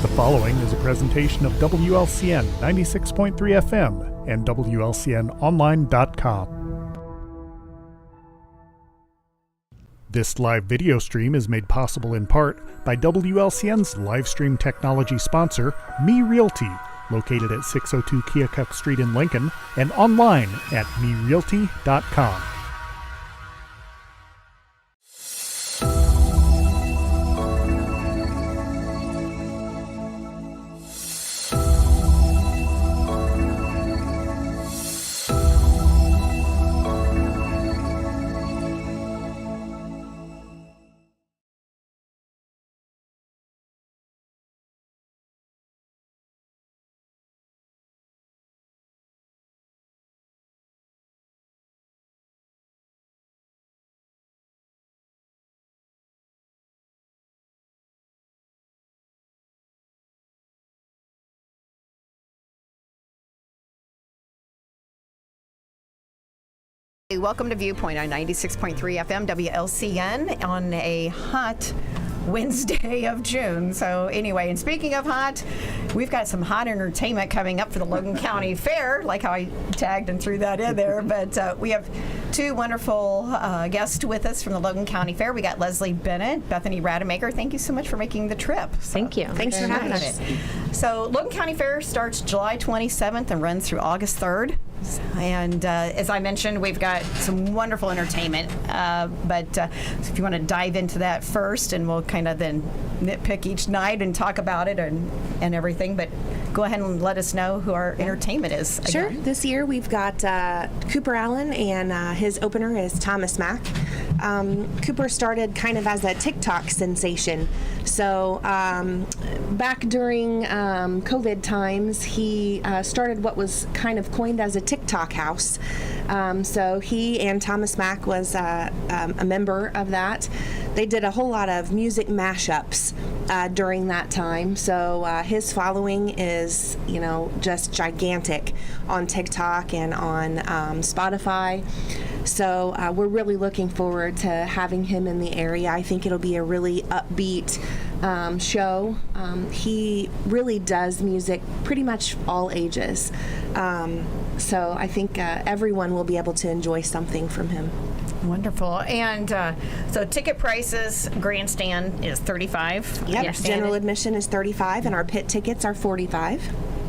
The following is a presentation of WLCN 96.3 FM and WLCNonline.com. This live video stream is made possible in part by WLCN's live stream technology sponsor, Me Realty, located at 602 Keokuk Street in Lincoln, and online at merealty.com. Welcome to Viewpoint on 96.3 FM WLCN on a hot Wednesday of June. So anyway, and speaking of hot, we've got some hot entertainment coming up for the Logan County Fair, like how I tagged and threw that in there. But we have two wonderful guests with us from the Logan County Fair. We got Leslie Bennett, Bethany Rademaker. Thank you so much for making the trip. Thank you. Thanks for having us. So Logan County Fair starts July 27th and runs through August 3rd. And as I mentioned, we've got some wonderful entertainment. But if you want to dive into that first, and we'll kind of then nitpick each night and talk about it and everything. But go ahead and let us know who our entertainment is. Sure. This year we've got Cooper Allen, and his opener is Thomas Mack. Cooper started kind of as a TikTok sensation. So back during COVID times, he started what was kind of coined as a TikTok house. So he and Thomas Mack was a member of that. They did a whole lot of music mashups during that time. So his following is, just gigantic on TikTok and on Spotify. So we're really looking forward to having him in the area. I think it'll be a really upbeat show. He really does music pretty much all ages. So I think everyone will be able to enjoy something from him. Wonderful. And so ticket prices, grandstand is $35. Yep, general admission is $35, and our pit tickets are $45.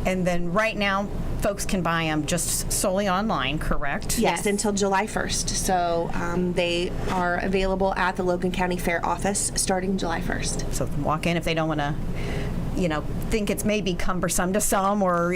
And then right now, folks can buy them just solely online, correct? Yes, until July 1st. So they are available at the Logan County Fair office starting July 1st. So walk in if they don't want to, think it's maybe cumbersome to some or,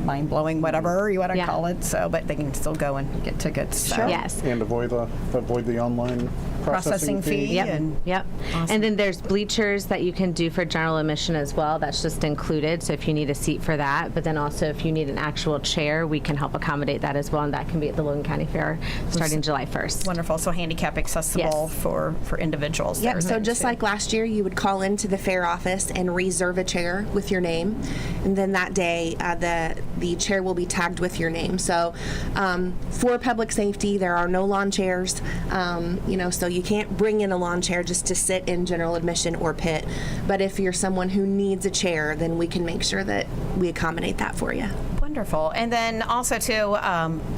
mind-blowing, whatever you want to call it. So, but they can still go and get tickets. So. Sure. Yes. And avoid the online processing fee. Yep. Yep. Awesome. And then there's bleachers that you can do for general admission as well. That's just included. So if you need a seat for that, but then also if you need an actual chair, we can help accommodate that as well. And that can be at the Logan County Fair starting July 1st. Wonderful. So handicap accessible Yes. for individuals. Yep, there, so just too. like last year, you would call into the fair office and reserve a chair with your name. And then that day, the chair will be tagged with your name. So for public safety, there are no lawn chairs, so you can't bring in a lawn chair just to sit in general admission or pit. But if you're someone who needs a chair, then we can make sure that we accommodate that for you. Wonderful. And then also, too,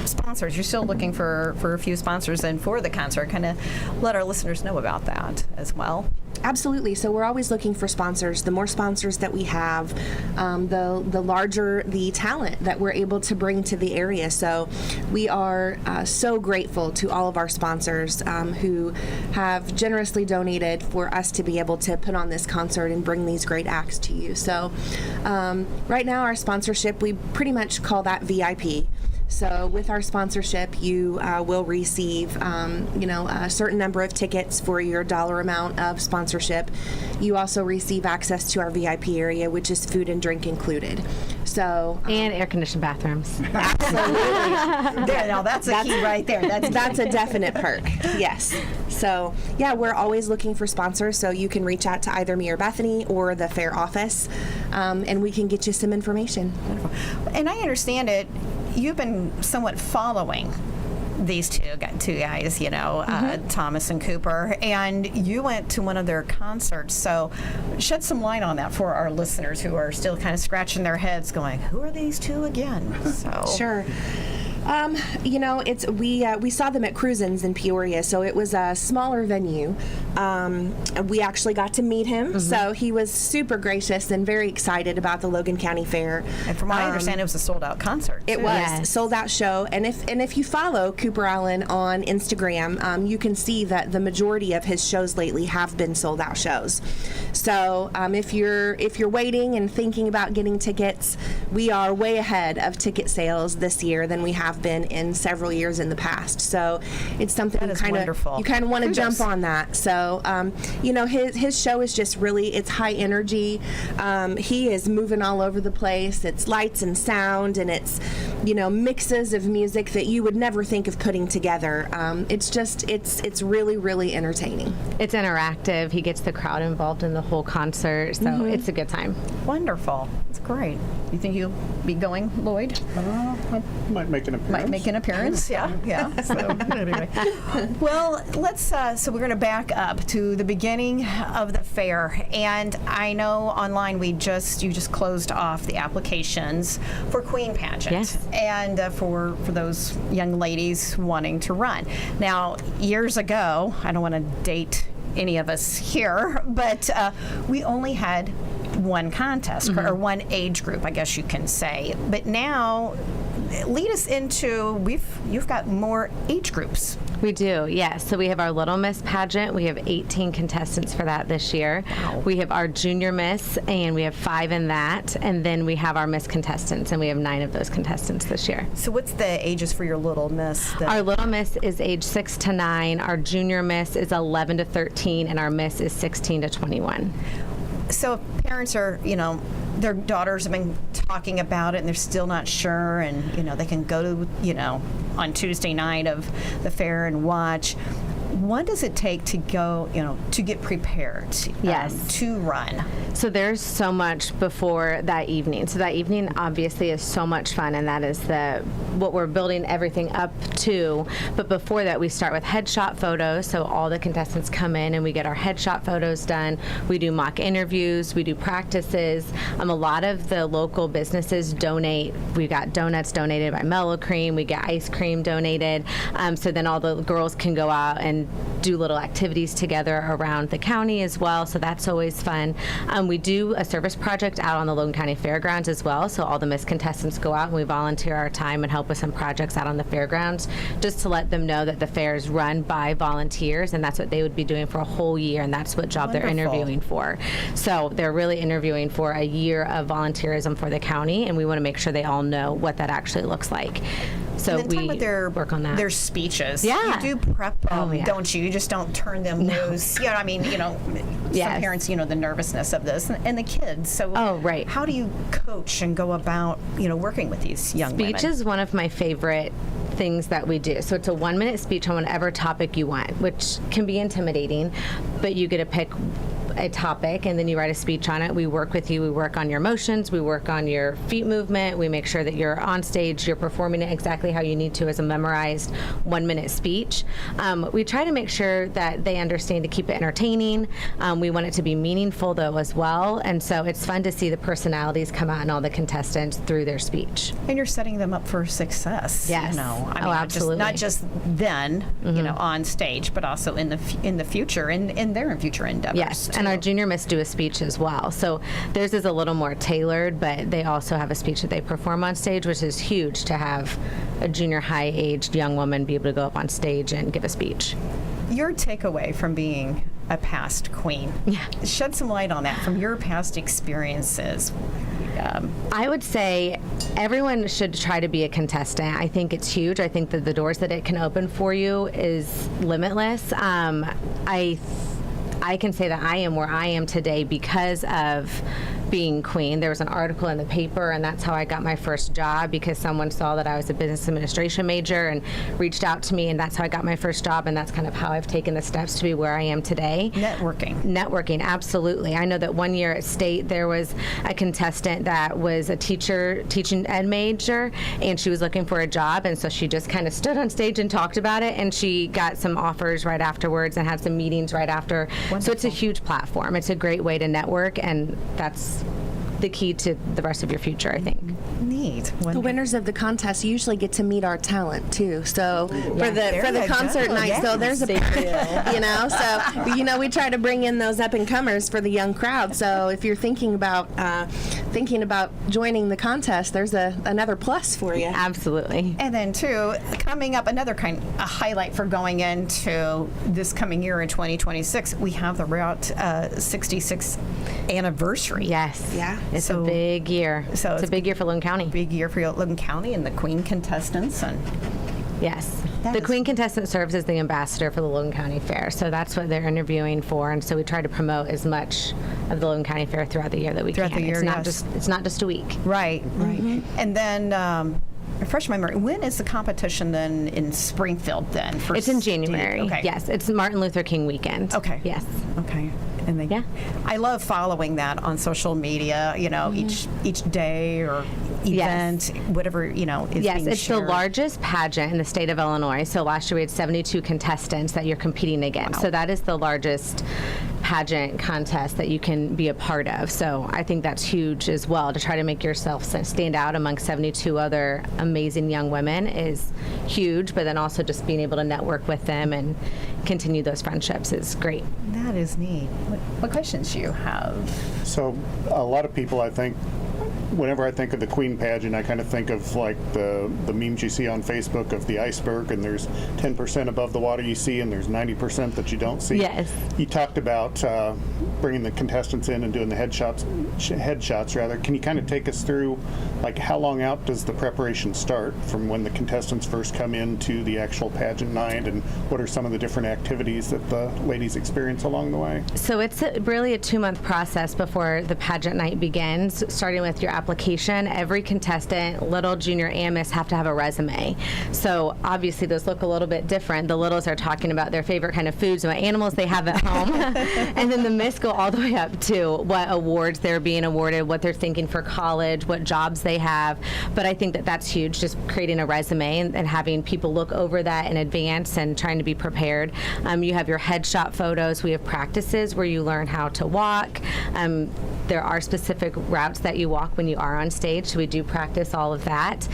sponsors. You're still looking for a few sponsors and for the concert. Kind of let our listeners know about that as well. Absolutely. So we're always looking for sponsors. The more sponsors that we have, the larger the talent that we're able to bring to the area. So we are so grateful to all of our sponsors who have generously donated for us to be able to put on this concert and bring these great acts to you. So right now our sponsorship, we pretty much call that VIP. So with our sponsorship, you will receive, a certain number of tickets for your dollar amount of sponsorship. You also receive access to our VIP area, which is food and drink included. So And air-conditioned bathrooms. absolutely, Now that's a key right there. that's a definite perk. Yes. So yeah, we're always looking for sponsors. So you can reach out to either me or Bethany or the fair office, and we can get you some information. And I understand it. You've been somewhat following these two guys, Thomas and Cooper, and you went to one of their concerts. So shed some light on that for our listeners who are still kind of scratching their heads going, who are these two again? So Sure. We saw them at Cruisin's in Peoria, so it was a smaller venue. We actually got to meet him, so he was super gracious and very excited about the Logan County Fair. And from what I understand, it was a sold-out concert. It too. was Yes. sold-out show, and if you follow Cooper Allen on Instagram, you can see that the majority of his shows lately have been sold-out shows. So if you're waiting and thinking about getting tickets, we are way ahead of ticket sales this year than we have been in several years in the past. So it's something That you is kind wonderful. of want to Kudos. jump on that. So his show is just really, it's high energy. He is moving all over the place. It's lights and sound, and it's mixes of music that you would never think of putting together. It's really, really entertaining. It's interactive. He gets the crowd involved in the whole concert, so it's a good time. Wonderful. It's great. You think you'll be going, Lloyd? I might make an appearance. Might make an appearance, yeah. So anyway, well, let's. So we're going to back up to the beginning of the fair, and I know online you just closed off the applications for Queen Pageant, Yes. and for those young ladies wanting to run. Now, years ago, I don't want to date any of us here, but we only had one contest or one age group, I guess you can say. But now lead us into, you've got more age groups. We do, yes. So we have our Little Miss pageant. We have 18 contestants for that this year. Wow. We have our Junior Miss, and we have 5 in that. And then we have our Miss contestants, and we have 9 of those contestants this year. So what's the ages for your Little Miss? Our Little Miss is age 6 to 9. Our Junior Miss is 11 to 13, and our Miss is 16 to 21. So if parents are, their daughters have been talking about it and they're still not sure, and, they can go to, on Tuesday night of the fair and watch. What does it take to go, to get prepared to run? So there's so much before that evening. So that evening obviously is so much fun, and that is what we're building everything up to. But before that, we start with headshot photos. So all the contestants come in and we get our headshot photos done. We do mock interviews. We do practices. A lot of the local businesses donate. We got donuts donated by Mellow Cream. We get ice cream donated. So then all the girls can go out and do little activities together around the county as well, so that's always fun. We do a service project out on the Logan County Fairgrounds as well, so all the Miss contestants go out and we volunteer our time and help with some projects out on the fairgrounds, just to let them know that the fair is run by volunteers, and that's what they would be doing for a whole year, and that's what job they're interviewing for. So they're really interviewing for a year of volunteerism for the county, and we want to make sure they all know what that actually looks like. So and then we work on that. Their speeches. Yeah. You do prep them, yeah. don't you? You just don't turn them loose. Yeah, I mean, Yes. some parents, the nervousness of this, and the kids. So right. How do you coach and go about, working with these young women? Speech is one of my favorite things that we do. So it's a 1-minute speech on whatever topic you want, which can be intimidating, but you get to pick a topic and then you write a speech on it. We work with you. We work on your motions. We work on your feet movement. We make sure that you're on stage, you're performing it exactly how you need to as a memorized 1-minute speech. We try to make sure that they understand to keep it entertaining. We want it to be meaningful though as well. And so it's fun to see the personalities come out in all the contestants through their speech. And you're setting them up for success. Yes. Absolutely. Not just then, on stage, but also in the future, in their future endeavors. Yes. And our Junior Miss do a speech as well. So theirs is a little more tailored, but they also have a speech that they perform on stage, which is huge to have a junior high-aged young woman be able to go up on stage and give a speech. Your takeaway from being a past queen. Yeah. Shed some light on that from your past experiences. I would say everyone should try to be a contestant. I think it's huge. I think that the doors that it can open for you is limitless. I can say that I am where I am today because of being queen. There was an article in the paper, and that's how I got my first job, because someone saw that I was a business administration major and reached out to me, and that's how I got my first job, and that's kind of how I've taken the steps to be where I am today. Networking, absolutely. I know that one year at state there was a contestant that was a teaching ed major, and she was looking for a job, and so she just kind of stood on stage and talked about it, and she got some offers right afterwards and had some meetings right after. Wonderful. So it's a huge platform. It's a great way to network, and that's the key to the rest of your future, I think. Neat. The winners of the contest usually get to meet our talent too. So for the concert night, yes. So there's a so we try to bring in those up and comers for the young crowd. So if you're thinking about joining the contest, there's another plus for you. Absolutely. And then too, coming up, a highlight for going into this coming year in 2026, we have the Route 66 anniversary. Yes. Yeah. It's a big year. So it's a big year for Logan County. Big year for Logan County and the Queen contestants. And yes. The Queen contestant serves as the ambassador for the Logan County Fair. So that's what they're interviewing for. And so we try to promote as much of the Logan County Fair throughout the year that we can. The year, it's not just a week. Right. Mm-hmm. And then refresh my memory. When is the competition then in Springfield then? It's in January. Okay. Yes. It's Martin Luther King weekend. Okay. Yes. Okay. And I love following that on social media, each day or event, whatever, is being it's shared. the largest pageant in the state of Illinois. So last year we had 72 contestants that you're competing against. Wow. So that is the largest pageant contest that you can be a part of. So I think that's huge as well. To try to make yourself stand out among 72 other amazing young women is huge, but then also just being able to network with them and continue those friendships is great. That is neat. What questions do you have? So a lot of people, I think, whenever I think of the Queen pageant, I kind of think of like the memes you see on Facebook of the iceberg, and there's 10% above the water you see, and there's 90% that you don't see. Yes. You talked about bringing the contestants in and doing the headshots rather. Can you kind of take us through, like, how long out does the preparation start from when the contestants first come in to the actual pageant night, and what are some of the different activities that the ladies experience along the way? So it's really a 2-month process before the pageant night begins, starting with your application. Every contestant, little, junior, and miss, have to have a resume. So obviously those look a little bit different. The littles are talking about their favorite kind of foods and what animals they have at home. And then the miss go all the way up to what awards they're being awarded, what they're thinking for college, what jobs they have. But I think that that's huge, just creating a resume and having people look over that in advance and trying to be prepared. You have your headshot photos. We have practices where you learn how to walk. There are specific routes that you walk when you are on stage, so we do practice all of that.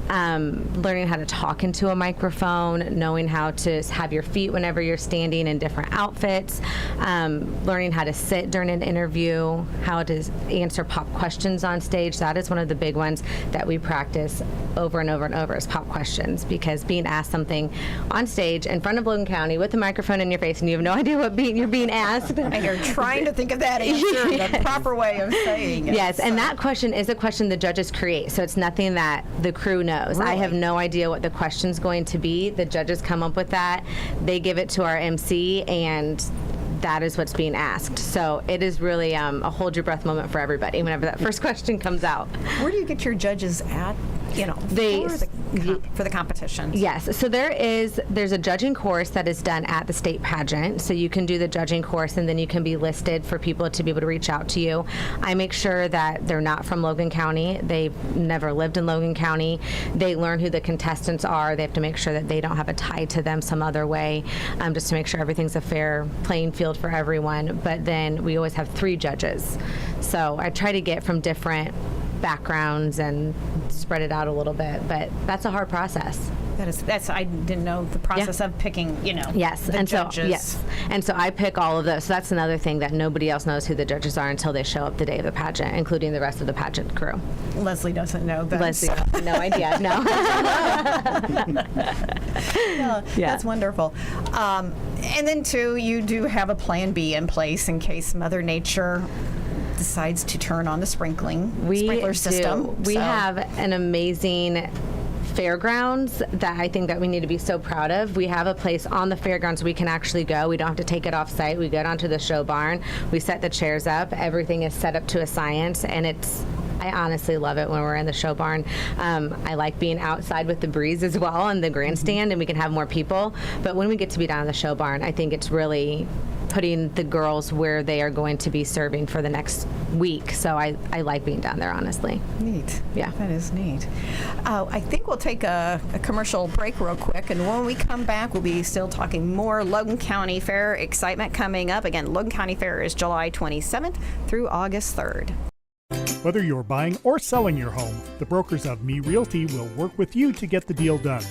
Learning how to talk into a microphone, knowing how to have your feet whenever you're standing in different outfits, learning how to sit during an interview, how to answer pop questions on stage. That is one of the big ones that we practice over and over and over, is pop questions, because being asked something on stage in front of Logan County with a microphone in your face and you have no idea what you're being asked. And you're trying to think of that answer, the proper way of saying it. Yes, and that question is a question the judges create, so it's nothing that the crew knows. Really? I have no idea what the question's going to be. The judges come up with that. They give it to our MC, and that is what's being asked. So it is really a hold your breath moment for everybody whenever that first question comes out. Where do you get your judges at? For the competitions? Yes, so there's a judging course that is done at the state pageant, so you can do the judging course and then you can be listed for people to be able to reach out to you. I make sure that they're not from Logan County. They've never lived in Logan County. They learn who the contestants are. They have to make sure that they don't have a tie to them some other way, just to make sure everything's a fair playing field for everyone. But then we always have 3 judges. So I try to get from different backgrounds and spread it out a little bit, but that's a hard process. That's I didn't know the process of picking, Yes, the and judges. so yes, and so I pick all of those. So that's another thing, that nobody else knows who the judges are until they show up the day of the pageant, including the rest of the pageant crew. Leslie doesn't know that. Leslie, no idea, no. That's wonderful. And then too, you do have a plan B in place in case Mother Nature decides to turn on the sprinkler system. We have an amazing fairgrounds that I think that we need to be so proud of. We have a place on the fairgrounds we can actually go. We don't have to take it off site. We go down to the show barn. We set the chairs up. Everything is set up to a science, and I honestly love it when we're in the show barn. I like being outside with the breeze as well and the grandstand, and we can have more people. But when we get to be down in the show barn, I think it's really putting the girls where they are going to be serving for the next week. So I like being down there, honestly. Neat. Yeah. That is neat. I think we'll take a commercial break real quick, and when we come back, we'll be still talking more Logan County Fair excitement coming up. Again, Logan County Fair is July 27th through August 3rd. Whether you're buying or selling your home, the brokers of Me Realty will work with you to get the deal done.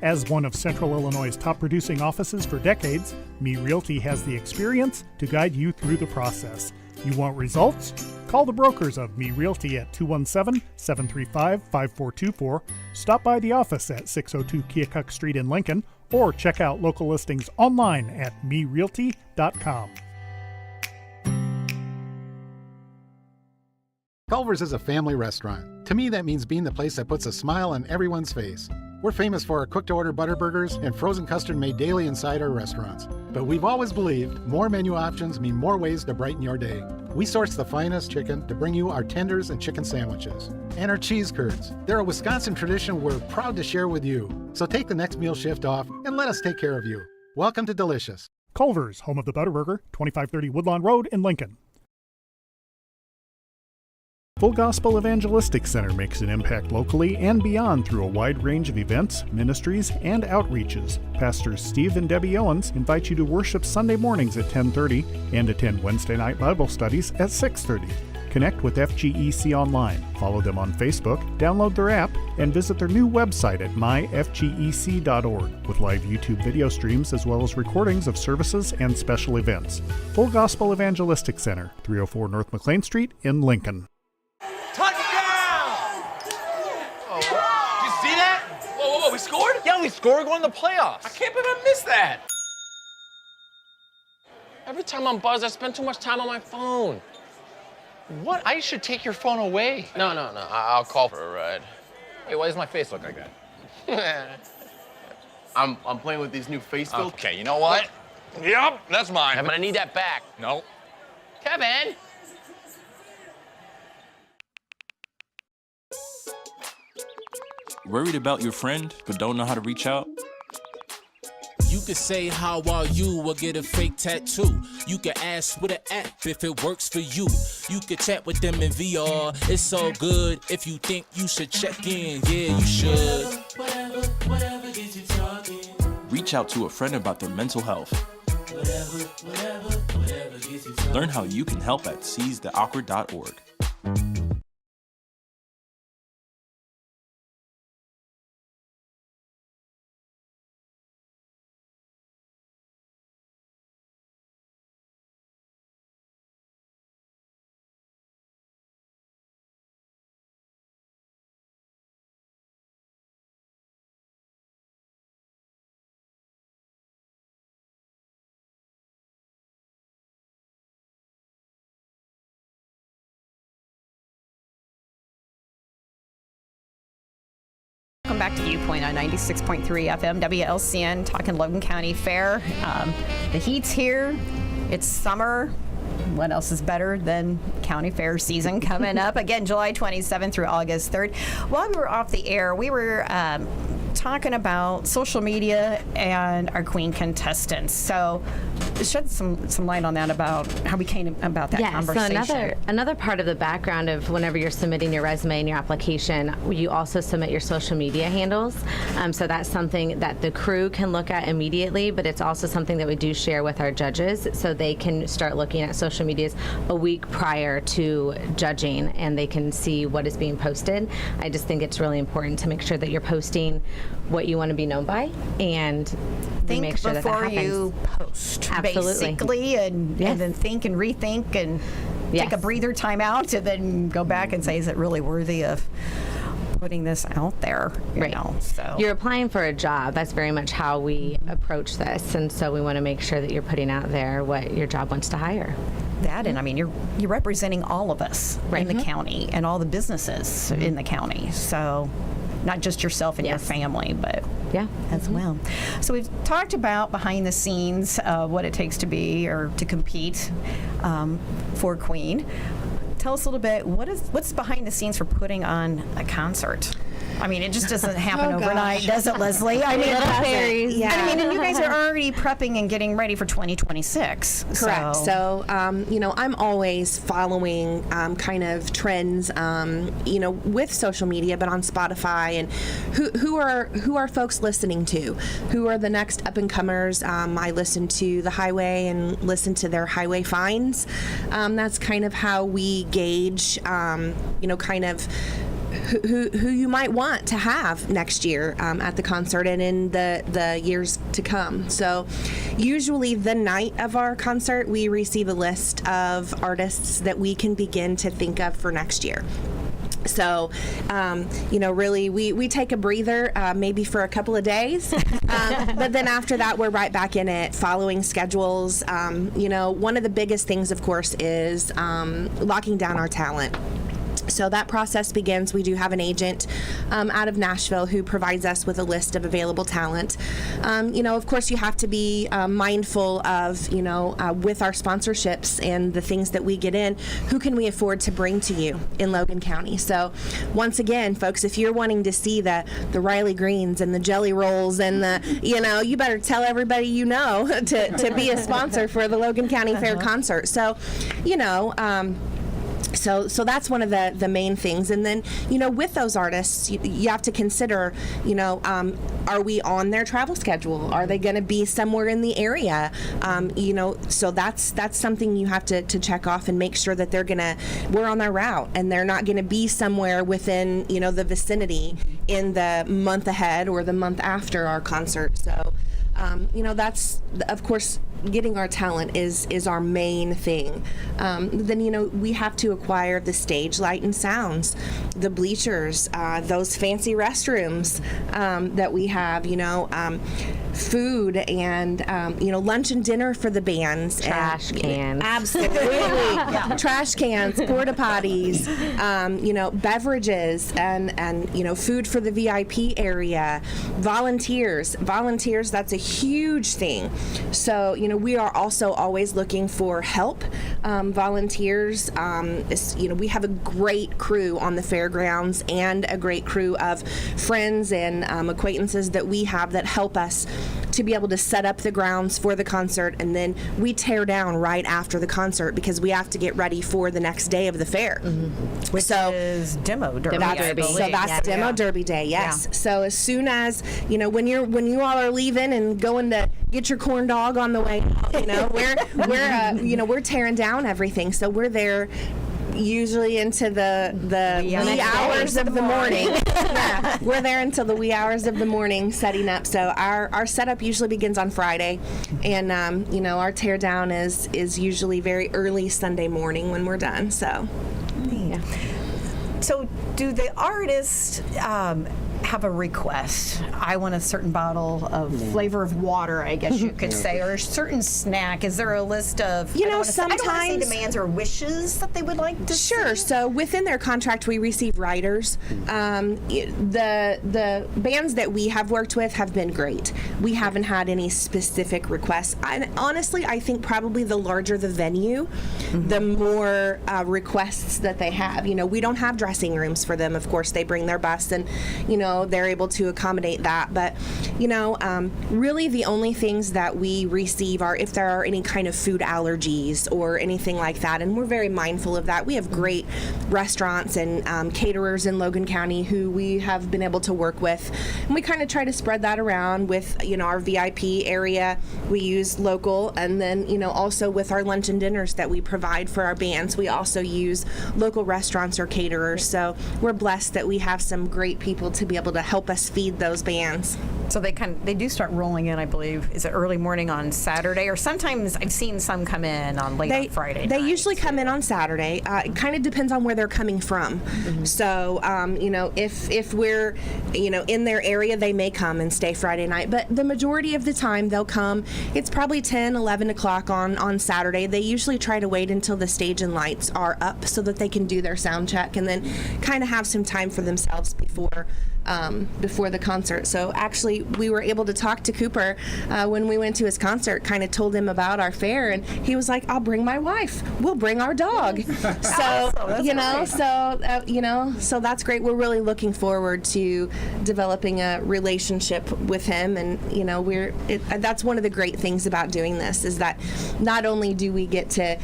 As one of Central Illinois' top producing offices for decades, Me Realty has the experience to guide you through the process. You want results? Call the brokers of Me Realty at 217-735-5424, stop by the office at 602 Keokuk Street in Lincoln, or check out local listings online at merealty.com. Culver's is a family restaurant. To me, that means being the place that puts a smile on everyone's face. We're famous for our cooked-to-order butter burgers and frozen custard made daily inside our restaurants. But we've always believed more menu options mean more ways to brighten your day. We source the finest chicken to bring you our tenders and chicken sandwiches. And our cheese curds. They're a Wisconsin tradition we're proud to share with you. So take the next meal shift off and let us take care of you. Welcome to Delicious. Culver's, home of the Butterburger, 2530 Woodlawn Road in Lincoln. Full Gospel Evangelistic Center makes an impact locally and beyond through a wide range of events, ministries, and outreaches. Pastors Steve and Debbie Owens invite you to worship Sunday mornings at 10:30 and attend Wednesday night Bible studies at 6:30. Connect with FGEC online, follow them on Facebook, download their app, and visit their new website at myfgec.org with live YouTube video streams as well as recordings of services and special events. Full Gospel Evangelistic Center, 304 North McLean Street in Lincoln. Touchdown! scored? Yeah, we scored going to the playoffs. I can't believe I missed that. Every time I'm buzzed, I spend too much time on my phone. What? I should take your phone away. No. I'll call for a ride. Hey, why does my face look like that? I'm playing with these new face filters. Okay, you know what? Yep, that's mine. I'm gonna need that back. No. Kevin! Worried about your friend, but don't know how to reach out? You could say, how are you, or get a fake tattoo. You could ask with an app if it works for you. You could chat with them in VR, it's so good. If you think you should check in, yeah, you should. Whatever gets you talking. Reach out to a friend about their mental health. Whatever gets you talking. Learn how you can help at seizetheawkward.org. Welcome back to Viewpoint on 96.3 FM WLCN, talking Logan County Fair. The heat's here. It's summer. What else is better than county fair season coming up? Again, July 27th through August 3rd. While we were off the air, we were talking about social media and our Queen contestants. So shed some light on that, about how we came about that conversation. So another part of the background of whenever you're submitting your resume and your application, you also submit your social media handles. So that's something that the crew can look at immediately, but it's also something that we do share with our judges, so they can start looking at social medias a week prior to judging, and they can see what is being posted. I just think it's really important to make sure that you're posting what you want to be known by, and make sure before that happens. you post, Absolutely. basically, and then think and rethink and take a breather time out, and then go back and say, is it really worthy of putting this out there? You know, so you're applying for a job. That's very much how we approach this, and so we want to make sure that you're putting out there what your job wants to hire. That, and I mean, you're representing all of us in the county and all the businesses in the county. So not just yourself and your family, but as well. So we've talked about behind the scenes, what it takes to be or to compete for Queen. Tell us a little bit, what's behind the scenes for putting on a concert? I mean, it just doesn't happen overnight, does it, Leslie? I mean, and you guys are already prepping and getting ready for 2026. Correct. So, I'm always following kind of trends, with social media, but on Spotify, and who are folks listening to? Who are the next up and comers? I listen to The Highway and listen to their Highway Finds. That's kind of how we gauge, kind of who you might want to have next year at the concert and in the years to come. So usually the night of our concert, we receive a list of artists that we can begin to think of for next year. So, really, we take a breather maybe for a couple of days, but then after that, we're right back in it, following schedules. One of the biggest things, of course, is locking down our talent. So that process begins. We do have an agent out of Nashville who provides us with a list of available talent. Of course, you have to be mindful of, with our sponsorships and the things that we get in, who can we afford to bring to you in Logan County? So once again, folks, if you're wanting to see the Riley Greens and the Jelly Rolls and you better tell everybody to be a sponsor for the Logan County Fair concert. So, So that's one of the main things. And then, with those artists, you have to consider, are we on their travel schedule? Are they going to be somewhere in the area? So that's something you have to check off and make sure that we're on their route and they're not going to be somewhere within, the vicinity in the month ahead or the month after our concert. So, that's, of course, getting our talent is our main thing. Then we have to acquire the stage light and sounds, the bleachers, those fancy restrooms that we have. Food and lunch and dinner for the bands. Trash cans. Absolutely. Trash cans, porta potties, beverages and food for the VIP area. Volunteers, that's a huge thing. So, we are also always looking for help. Volunteers, we have a great crew on the fairgrounds and a great crew of friends and acquaintances that we have that help us to be able to set up the grounds for the concert, and then we tear down right after the concert because we have to get ready for the next day of the fair. Which is demo derby. So that's demo derby day. Yes. Yeah. So as soon as when you all are leaving and going to get your corn dog on the way, we're tearing down everything. So we're there usually into the wee hours of the morning. Yeah, we're there until the wee hours of the morning setting up. So our setup usually begins on Friday, and our tear down is usually very early Sunday morning when we're done. So. Yeah. So do the artists have a request? I want a certain bottle of flavor of water, I guess you could say, or a certain snack. Is there a list of sometimes I don't want to say demands or wishes that they would like to Sure. see? So within their contract, we receive writers. The bands that we have worked with have been great. We haven't had any specific requests. And honestly, I think probably the larger the venue, the more requests that they have. We don't have dressing rooms for them. Of course, they bring their bus, and they're able to accommodate that. But really the only things that we receive are if there are any kind of food allergies or anything like that, and we're very mindful of that. We have great restaurants and caterers in Logan County who we have been able to work with, and we kind of try to spread that around with our VIP area. We use local, and then also with our lunch and dinners that we provide for our bands, we also use local restaurants or caterers. So we're blessed that we have some great people to be able to help us feed those bands. So they do start rolling in, I believe. Is it early morning on Saturday, or sometimes I've seen some come in on late on Friday? They usually come in on Saturday. It kind of depends on where they're coming from. So if we're in their area, they may come and stay Friday night. But the majority of the time they'll come. It's probably 10, 11 o'clock on Saturday. They usually try to wait until the stage and lights are up so that they can do their sound check and then kind of have some time for themselves before the concert. So actually, we were able to talk to Cooper when we went to his concert, kind of told him about our fair, and he was like, I'll bring my wife. We'll bring our dog. So, so that's great. We're really looking forward to developing a relationship with him, and, that's one of the great things about doing this is that not only do we get to,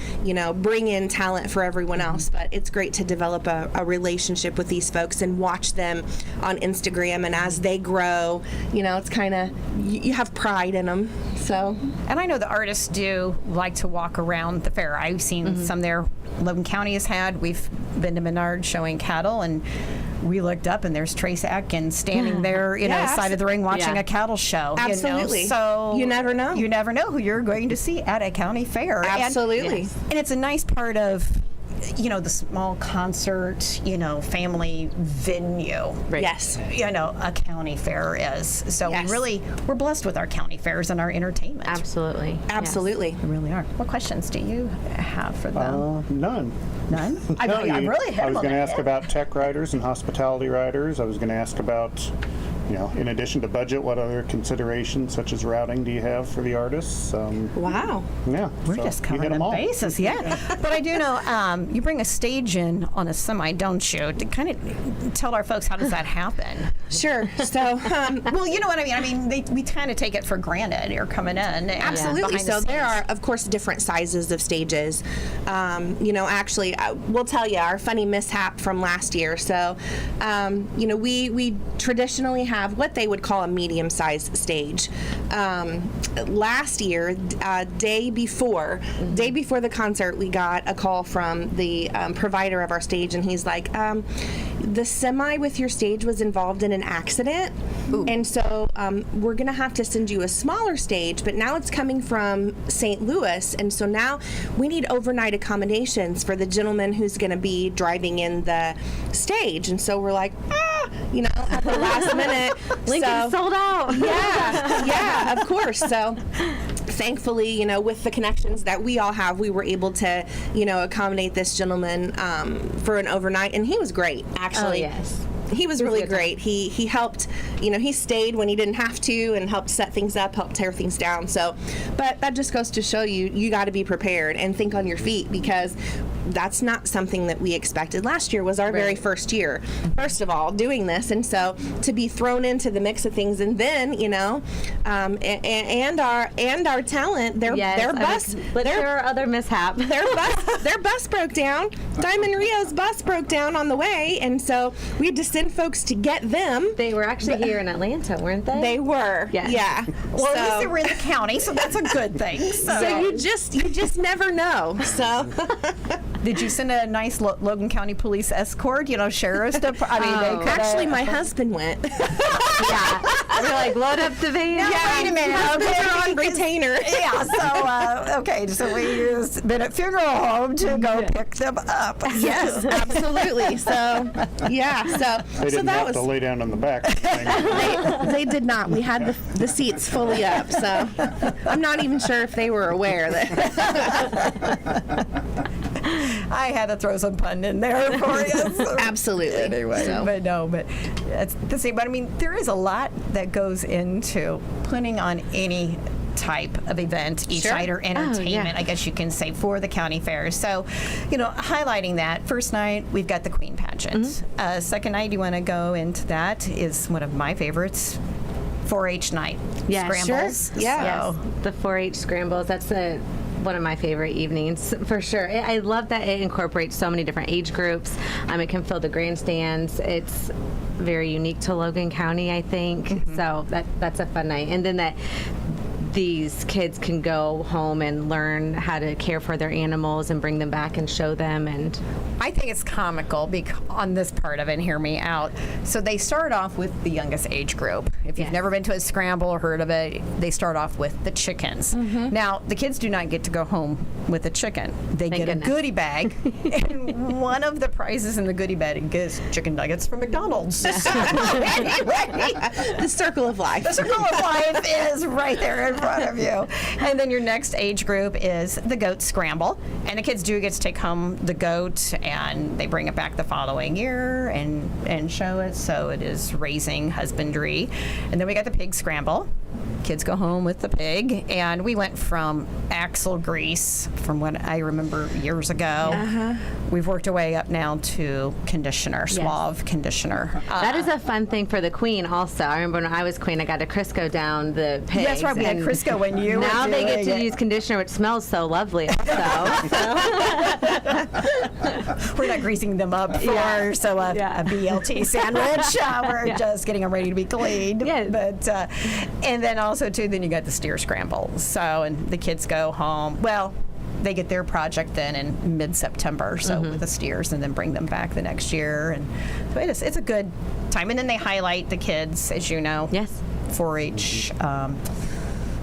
bring in talent for everyone else, but it's great to develop a relationship with these folks and watch them on Instagram, and as they grow, it's kind of, you have pride in them. So, and I know the artists do like to walk around the fair. I've seen some there. Logan County has had. We've been to Menard showing cattle, and we looked up and there's Trace Atkins standing there, side of the ring watching a cattle show. Absolutely. So you never know. You never know who you're going to see at a county fair. Absolutely. And it's a nice part of the small concert, family venue. Right. Yes. A county fair is. So Yes. we're blessed with our county fairs and our entertainment. Absolutely. Absolutely. We really are. What questions do you have for them? None. None? I No, really hit I was them going to on ask the about tech riders and hospitality riders. I was going to ask about, in addition to budget, what other considerations such as routing do you have for the artists? Wow. Yeah. We're so just you hit covering 'em the all. bases, yeah. But I do know you bring a stage in on a semi, don't you? To kind of tell our folks, how does that happen? Sure. So, well, you know what I mean. I mean, we kind of take it for granted. You're coming in. Absolutely. behind the So there scenes. are, of course, different sizes of stages. Actually, we'll tell you our funny mishap from last year. So, we traditionally have have what they would call a medium-sized stage. Last year, day before the concert, we got a call from the provider of our stage, and he's like, the semi with your stage was involved in an accident, and so we're going to have to send you a smaller stage, but now it's coming from St. Louis, and so now we need overnight accommodations for the gentleman who's going to be driving in the stage. And so we're like, at the last minute. Lincoln sold out. Yeah, of course. So thankfully, with the connections that we all have, we were able to, accommodate this gentleman for an overnight, and he was great, actually. Oh, yes. He was really great. He helped, he stayed when he didn't have to and helped set things up, helped tear things down. So, but that just goes to show you got to be prepared and think on your feet, because that's not something that we expected. Last year was our very first year, first of all, doing this. And so to be thrown into the mix of things, and then, and our talent, their bus. There are other mishap. Their bus broke down. Diamond Rio's bus broke down on the way, and so we had to send folks to get them. They were actually here in Atlanta, weren't they? They were. Yes. Yeah. Well, at least they were in the county, so that's a good thing. So you just never know. So did you send a nice Logan County Police escort? Sheriff's department. I mean, they could actually, my husband went. Yeah. We're like, load up the van. Yeah, wait a minute. Okay, we're on retainer. Yeah. So okay. So we used been at funeral home to go pick them up. Yes, absolutely. So yeah. They didn't have to lay down on the back. They did not. We had the seats fully up. So I'm not even sure if they were aware that. I had to throw some pun in there for you. So. Absolutely. Anyway, So. but it's the same. But I mean, there is a lot that goes into putting on any type of event, each night or entertainment, I guess you can say, for the county fairs. So, highlighting that, first night, we've got the Queen Pageant. Second night, you want to go into that, is one of my favorites, 4-H night. Yeah, Scrambles. Sure. Yeah. So, The 4-H scrambles, that's one of my favorite evenings, for sure. I love that it incorporates so many different age groups. It can fill the grandstands. It's very unique to Logan County, I think. So that's a fun night. And then these kids can go home and learn how to care for their animals and bring them back and show them. And I think it's comical on this part of it, and hear me out. So they start off with the youngest age group. If you've never been to a scramble or heard of it, they start off with the chickens. Now, the kids do not get to go home with a chicken. They get a goodie bag, and one of the prizes in the goodie bag is chicken nuggets from McDonald's. Anyway, the circle of life. The circle of life is right there in front of you. And then your next age group is the goat scramble, and the kids do get to take home the goat, and they bring it back the following year and show it. So it is raising husbandry. And then we got the pig scramble. Kids go home with the pig, and we went from axle grease, from what I remember years ago. We've worked our way up now to conditioner, suave conditioner. that is a fun thing for the Queen also. I remember when I was Queen, I got to Crisco down the pigs. That's right, we had Crisco when you were now they get to doing use conditioner, which smells so lovely also. We're not greasing them up for a BLT sandwich. We're just getting them ready to be cleaned. Yeah. But and then also too, then you got the steer scramble. So, and the kids go home. Well, they get their project then in mid-September. So with the steers, and then bring them back the next year. And so it's a good time. And then they highlight the kids, as you know. Yes. 4-H.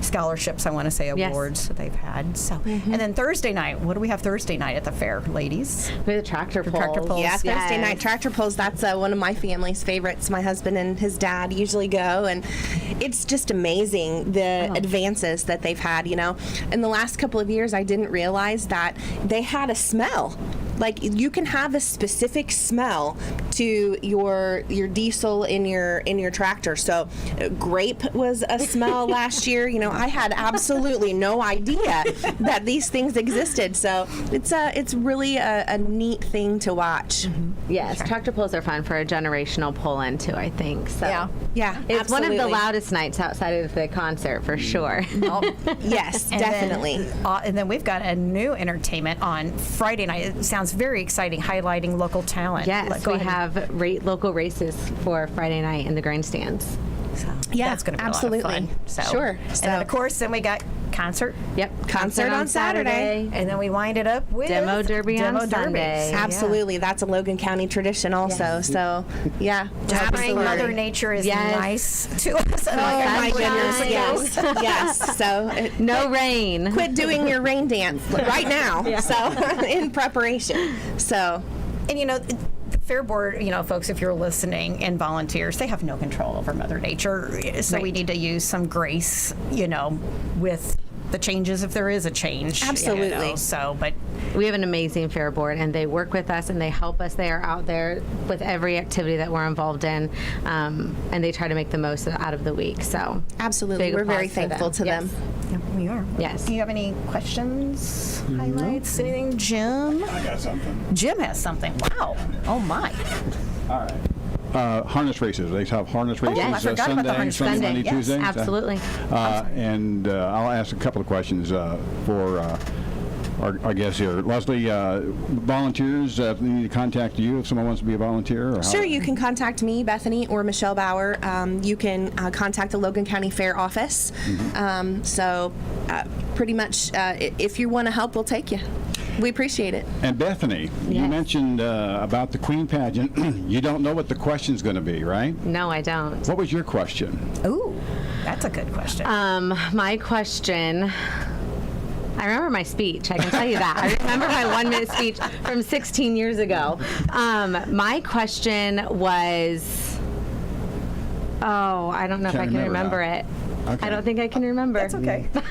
Scholarships, I want to say, awards that they've had. So, and then Thursday night, what do we have Thursday night at the fair, ladies? We have the tractor pulls. Tractor pulls. Yeah, Thursday night tractor pulls. That's one of my family's favorites. My husband and his dad usually go, and it's just amazing the advances that they've had. In the last couple of years, I didn't realize that they had a smell. Like, you can have a specific smell to your diesel in your tractor. So grape was a smell last year. I had absolutely no idea that these things existed. So it's really a neat thing to watch. Yes, tractor pulls are fun for a generational pull-in too, I think. So Yeah, it's absolutely. one of the loudest nights outside of the concert for sure. Yes, And definitely. And then we've got a new entertainment on Friday night. It sounds very exciting, highlighting local talent. Yes, Go we ahead. have local races for Friday night in the grandstands. So Yeah, that's going to be absolutely. a lot of fun. So, Sure. And So- then, of course, then we got concert. Yep. Concert on Saturday. And then we wind it up with Demo derby on Sunday. Absolutely. That's a Logan County tradition also. So, yeah. Just praying absolutely. Mother Nature is Yes. nice to us. Oh my goodness, Sunshine. yes. Yes. So, No rain. quit doing your rain dance right now. So, in preparation. So, And the Fair Board, folks, if you're listening, and volunteers, they have no control over Mother Nature. So we need to use some grace, with the changes if there is a change. Absolutely. But We have an amazing fair board, and they work with us and they help us. They are out there with every activity that we're involved in, and they try to make the most out of the week. So absolutely. big We're very applause for thankful to Yes. them. we are. Yes. Do you have any questions, highlights, anything, Jim? I got something. Jim has something. Wow. Oh, my. All right. Harness races. They have harness races I forgot about the harness Sunday, racing. Monday, Yes, Tuesday. Absolutely. And I'll ask a couple of questions for our guests here. Leslie, volunteers, if they need to contact you if someone wants to be a volunteer? Or how? Sure, you can contact me, Bethany, or Michelle Bauer. You can contact the Logan County Fair office. So pretty much, if you want to help, we'll take you. We appreciate it. And Bethany, you Yes. mentioned about the Queen pageant. You don't know what the question's going to be, right? No, I don't. What was your question? Ooh, that's a good question. My question. I remember my speech. I can tell you that. I remember my 1-minute speech from 16 years ago. My question was. Oh, I don't know if I Can't can remember remember now. it. Okay. I don't think I can remember. That's okay. Well,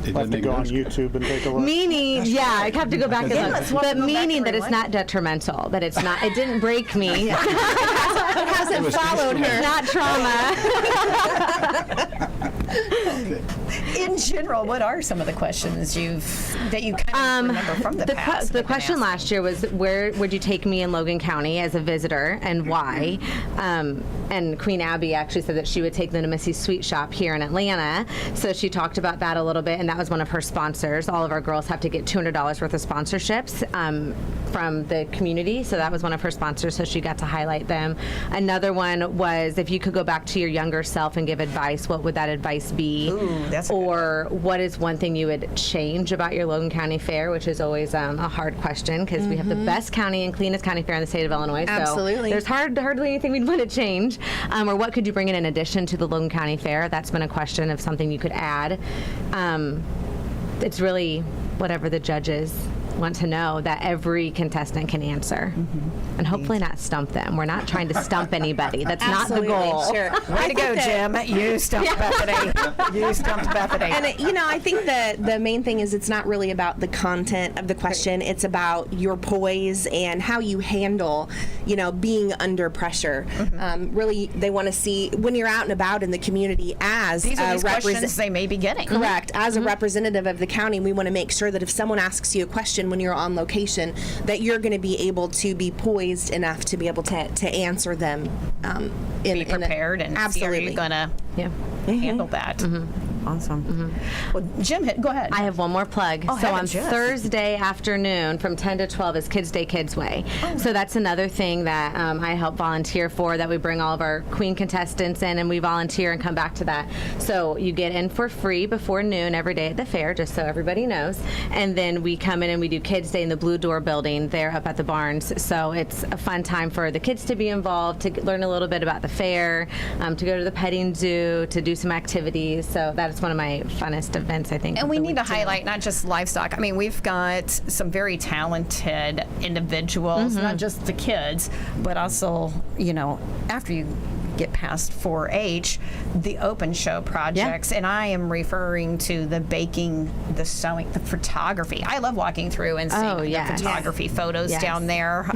it We'll have doesn't to make go on no- YouTube and take a look. Meaning, yeah, I have to go back and let's look. But go back meaning and that it's rewind. not detrimental, that it's not, it didn't break me. It hasn't followed her. Not trauma. In general, what are some of the questions that you kind of remember from the past? The question last year was, where would you take me in Logan County as a visitor and why? And Queen Abby actually said that she would take them to Missy's Sweet Shop here in Atlanta. So she talked about that a little bit, and that was one of her sponsors. All of our girls have to get $200 worth of sponsorships from the community. So that was one of her sponsors, so she got to highlight them. Another one was, if you could go back to your younger self and give advice, what would that advice be? Ooh, that's a good or what is one thing you would change about your Logan County Fair, which is always a hard question because we have the best county and cleanest county fair in the state of Illinois. Absolutely. So there's hardly anything we'd want to change. Or what could you bring in addition to the Logan County Fair? That's been a question of something you could add. It's really whatever the judges want to know that every contestant can answer. And hopefully not stump them. We're not trying to stump anybody. That's not the goal. Sure. Way to go, Jim. You stumped Bethany. You stumped Bethany. And I think that the main thing is it's not really about the content of the question. It's about your poise and how you handle, being under pressure. Really, they want to see when you're out and about in the community as These are a these questions they may be getting. Correct. As a representative of the county, we want to make sure that if someone asks you a question when you're on location, that you're going to be able to be poised enough to be able to answer them. Be prepared and see how you're going to handle that. Awesome. Well, Jim, go ahead. I have one more plug. Oh, so on heavens, yes. Thursday afternoon from 10 to 12 is Kids Day Kids Way. So that's another thing that I help volunteer for, that we bring all of our Queen contestants in and we volunteer and come back to that. So you get in for free before noon every day at the fair, just so everybody knows. And then we come in and we do Kids Day in the Blue Door building there up at the Barns. So it's a fun time for the kids to be involved, to learn a little bit about the fair, to go to the petting zoo, to do some activities. So that's one of my funnest events, I think. And of we the need to week, too. highlight not just livestock. I mean, we've got some very talented individuals, not just the kids, but also, after you get past 4-H, the open show projects. And I am referring to the baking, the sewing, the photography. I love walking through and seeing the photography photos down there.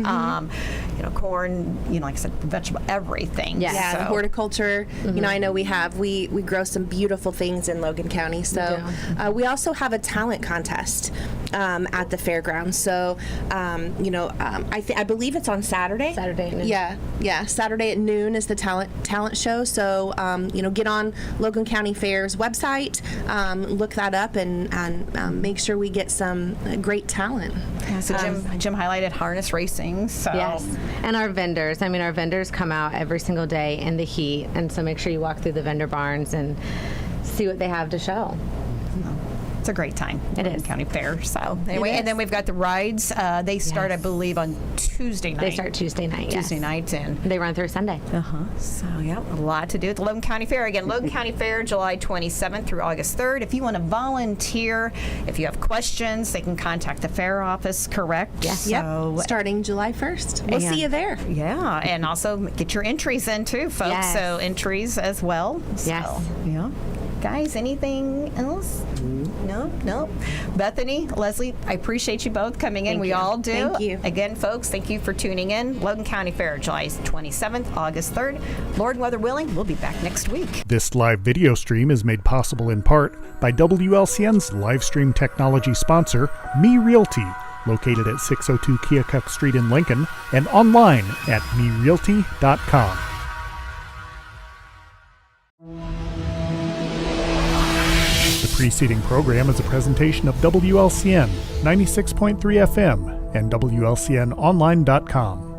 Corn, like I said, vegetable, everything. Yeah, the horticulture. I know we grow some beautiful things in Logan County. So we also have a talent contest at the fairgrounds. So I believe it's on Saturday. Saturday at noon. Yeah. Saturday at noon is the talent show. So get on Logan County Fair's website, look that up, and make sure we get some great talent. Yeah, so Jim highlighted harness racing. So And our vendors. I mean, our vendors come out every single day in the heat, and so make sure you walk through the vendor barns and see what they have to show. It's a great time. It is County Fair. So anyway, is. and then we've got the rides. They start, I believe, on Tuesday night. They start Tuesday night. Tuesday nights, and they run through Sunday. So yeah, a lot to do at the Logan County Fair. Again, Logan County Fair, July 27th through August 3rd. If you want to volunteer, if you have questions, they can contact the fair office. Correct? Yes. So, Starting July 1st. We'll see you there. Yeah, and also get your entries in too, folks. Yes. So entries as well. Yes. So, yeah. Guys, anything else? No. Bethany, Leslie, I appreciate you both coming in. Thank We you. all do. Thank you. Again, folks, thank you for tuning in. Logan County Fair, July 27th, August 3rd. Lord, weather willing, we'll be back next week. This live video stream is made possible in part by WLCN's live stream technology sponsor, Me Realty, located at 602 Keokuk Street in Lincoln, and online at merealty.com. The preceding program is a presentation of WLCN 96.3 FM and WLCNonline.com.